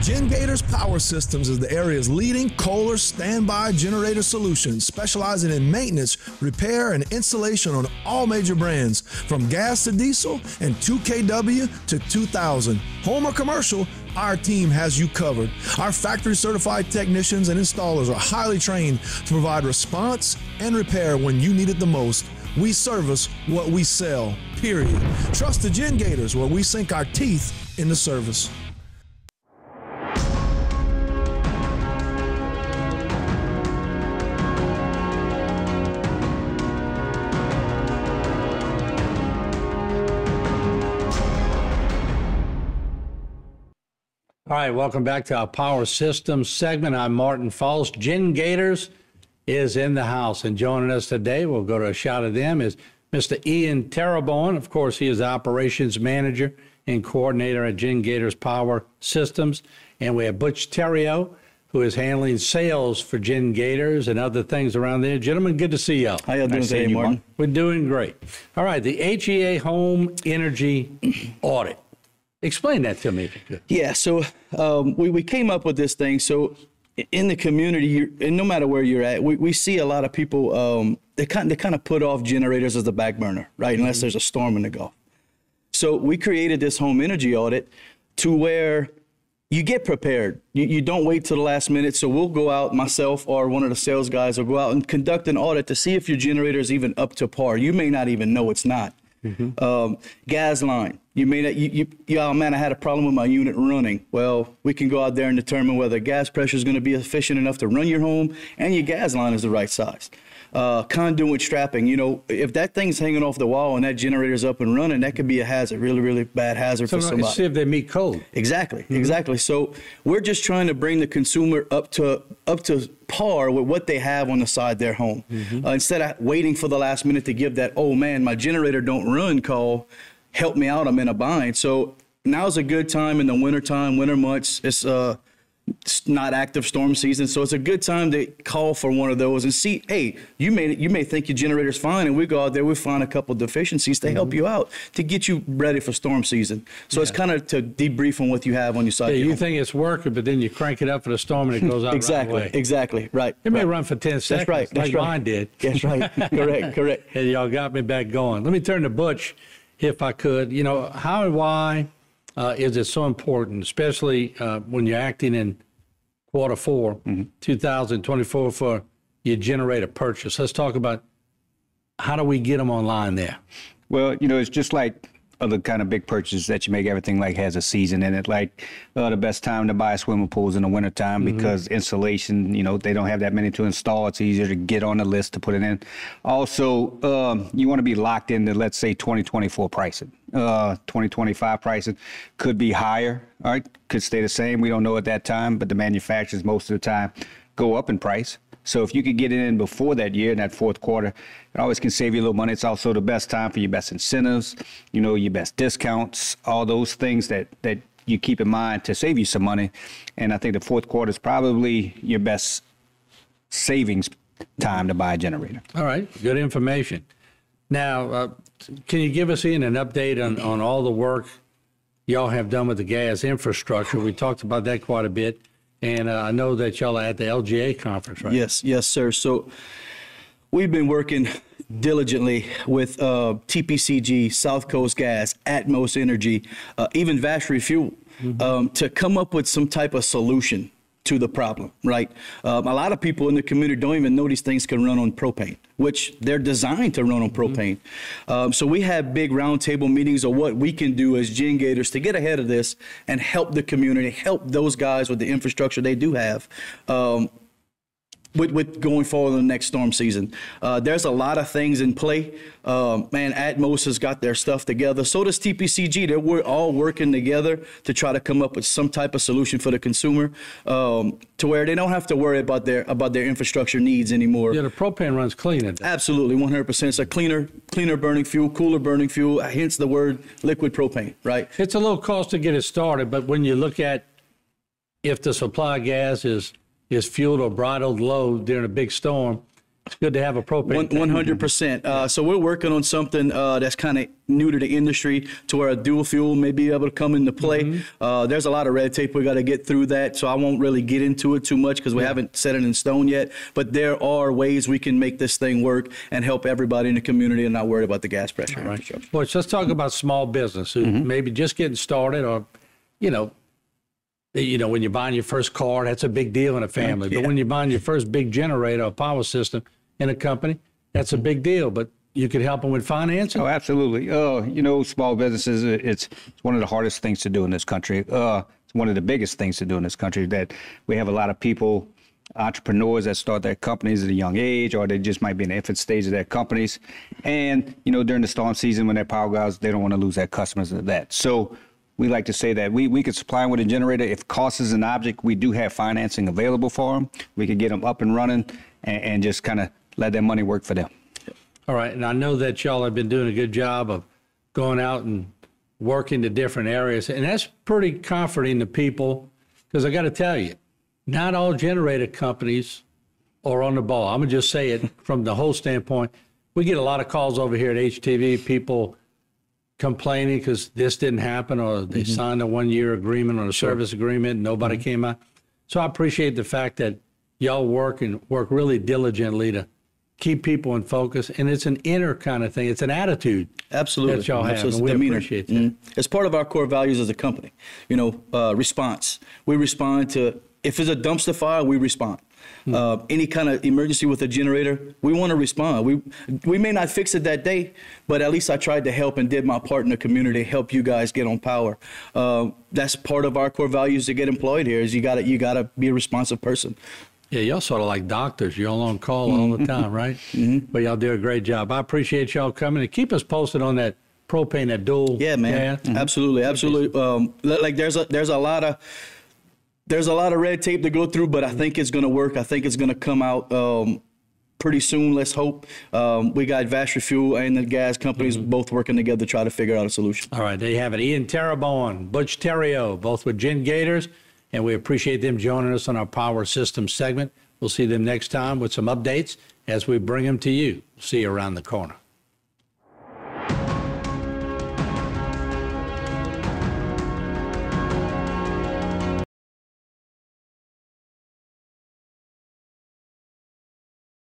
Gengatorz Power Systems is the area's leading Kohler standby generator solution, specializing in maintenance, repair, and installation on all major brands, from gas to diesel and 2kW to 2000. Home or commercial, our team has you covered. Our factory-certified technicians and installers are highly trained to provide response and repair when you need it the most. We service what we sell, period. Trust the Gengatorz, where we sink our teeth into service. All right, welcome back to our Power Systems segment. I'm Martin Falls. Gengatorz is in the house, and joining us today, we'll go to a shot of them, is Mr. Ian Terrebonne. Of course, he is the operations manager and coordinator at Gengatorz Power Systems. And we have Butch Terrio, who is handling sales for Gengatorz and other things around there. Gentlemen, good to see y'all. How y'all doing today, Martin? We're doing great. All right, the HEA Home Energy Audit. Explain that to me, if you could. Yeah, so we came up with this thing. So in the community, and no matter where you're at, we see a lot of people, they kind of put off generators as the back burner, right? Unless there's a storm in the Gulf. So we created this home energy audit to where you get prepared. You don't wait till the last minute. So we'll go out, myself or one of the sales guys will go out and conduct an audit to see if your generator is even up to par. You may not even know it's not. Gas line. You may not, oh man, I had a problem with my unit running. Well, we can go out there and determine whether gas pressure is going to be efficient enough to run your home and your gas line is the right size. Conduit strapping, you know, if that thing's hanging off the wall and that generator's up and running, that could be a hazard, really, really bad hazard for somebody. See if they meet code. Exactly, exactly. So we're just trying to bring the consumer up to par with what they have on the side of their home. Instead of waiting for the last minute to give that, oh man, my generator don't run call, help me out, I'm in a bind. So now's a good time in the winter months. It's not active storm season, so it's a good time to call for one of those and see, hey, you may think your generator's fine, and we go out there, we find a couple deficiencies to help you out, to get you ready for storm season. So it's kind of to debrief on what you have on your side. Yeah, you think it's working, but then you crank it up for the storm and it goes out right away. Exactly, right. It may run for 10 seconds, like mine did. That's right, correct. And y'all got me back going. Let me turn to Butch, if I could. You know, how and why is it so important, especially when you're acting in Q4, 2024 for your generator purchase? Let's talk about how do we get them online there? Well, you know, it's just like other kind of big purchases that you make. Everything like has a season in it. Like the best time to buy swimming pools in the wintertime because installation, you know, they don't have that many to install. It's easier to get on the list to put it in. Also, you want to be locked into, let's say, 2024 pricing. 2025 pricing could be higher, all right, could stay the same. We don't know at that time, but the manufacturers most of the time go up in price. So if you could get it in before that year, in that fourth quarter, it always can save you a little money. It's also the best time for your best incentives, you know, your best discounts, all those things that you keep in mind to save you some money. And I think the fourth quarter is probably your best savings time to buy a generator. All right, good information. Now, can you give us, Ian, an update on all the work y'all have done with the gas infrastructure? We talked about that quite a bit. And I know that y'all are at the LGA conference, right? Yes, sir. So we've been working diligently with TPCG, South Coast Gas, Atmos Energy, even Vash Refuel, to come up with some type of solution to the problem, right? A lot of people in the community don't even know these things can run on propane, which they're designed to run on propane. So we have big roundtable meetings of what we can do as Gengatorz to get ahead of this and help the community, help those guys with the infrastructure they do have. With going forward in the next storm season. There's a lot of things in play. Man, Atmos has got their stuff together. So does TPCG. We're all working together to try to come up with some type of solution for the consumer to where they don't have to worry about their infrastructure needs anymore. Yeah, the propane runs clean. Absolutely, 100%. It's a cleaner burning fuel, cooler burning fuel, hence the word liquid propane, right? It's a little cost to get it started, but when you look at if the supply gas is fueled or bridled low during a big storm, It's good to have a propane. 100%. So we're working on something that's kind of new to the industry, to where a dual fuel may be able to come into play. There's a lot of red tape we got to get through that, so I won't really get into it too much because we haven't set it in stone yet. But there are ways we can make this thing work and help everybody in the community and not worry about the gas pressure. All right. Well, let's talk about small business who maybe just getting started, or when you're buying your first car, that's a big deal in a family. But when you're buying your first big generator or power system in a company, that's a big deal. But you could help them with financing? Oh, absolutely. Small businesses, it's one of the hardest things to do in this country. It's one of the biggest things to do in this country, that we have a lot of people, entrepreneurs that start their companies at a young age, or they just might be in the infant stage of their companies. And, during the storm season, when their power goes out, they don't want to lose their customers to that. So we like to say that we could supply them with a generator. If cost is an object, we do have financing available for them. We could get them up and running and just kind of let their money work for them. All right. And I know that y'all have been doing a good job of going out and working to different areas. And that's pretty comforting to people, because I got to tell you, not all generator companies are on the ball. I'm going to just say it from the whole standpoint. We get a lot of calls over here at HTV, people complaining because this didn't happen, or they signed a 1-year agreement on a service agreement and nobody came out. So I appreciate the fact that y'all work really diligently to keep people in focus. And it's an inner kind of thing. It's an attitude. Absolutely. That y'all have. It's And we demeanor. appreciate that. It's part of our core values as a company. Response. We respond to, if it's a dumpster fire, we respond. Any kind of emergency with a generator, we want to respond. We may not fix it that day, but at least I tried to help and did my part in the community, help you guys get on power. That's part of our core values to get employed here, is you gotta be a responsive person. Yeah, y'all sort of like doctors. You're all on call all the time, right? But y'all do a great job. I appreciate y'all coming, and keep us posted on that propane, that dual. Yeah, man. gas. Absolutely. There's a lot of red tape to go through, but I think it's going to work. I think it's going to come out pretty soon. Let's hope. We got Vast Refuel and the gas companies both working together to try to figure out a solution. All right, there you have it. Ian Terrebonne, Butch Theriault, both with Gengatorz, and we appreciate them joining us on our Power Systems segment. We'll see them next time with some updates as we bring them to you. See you around the corner.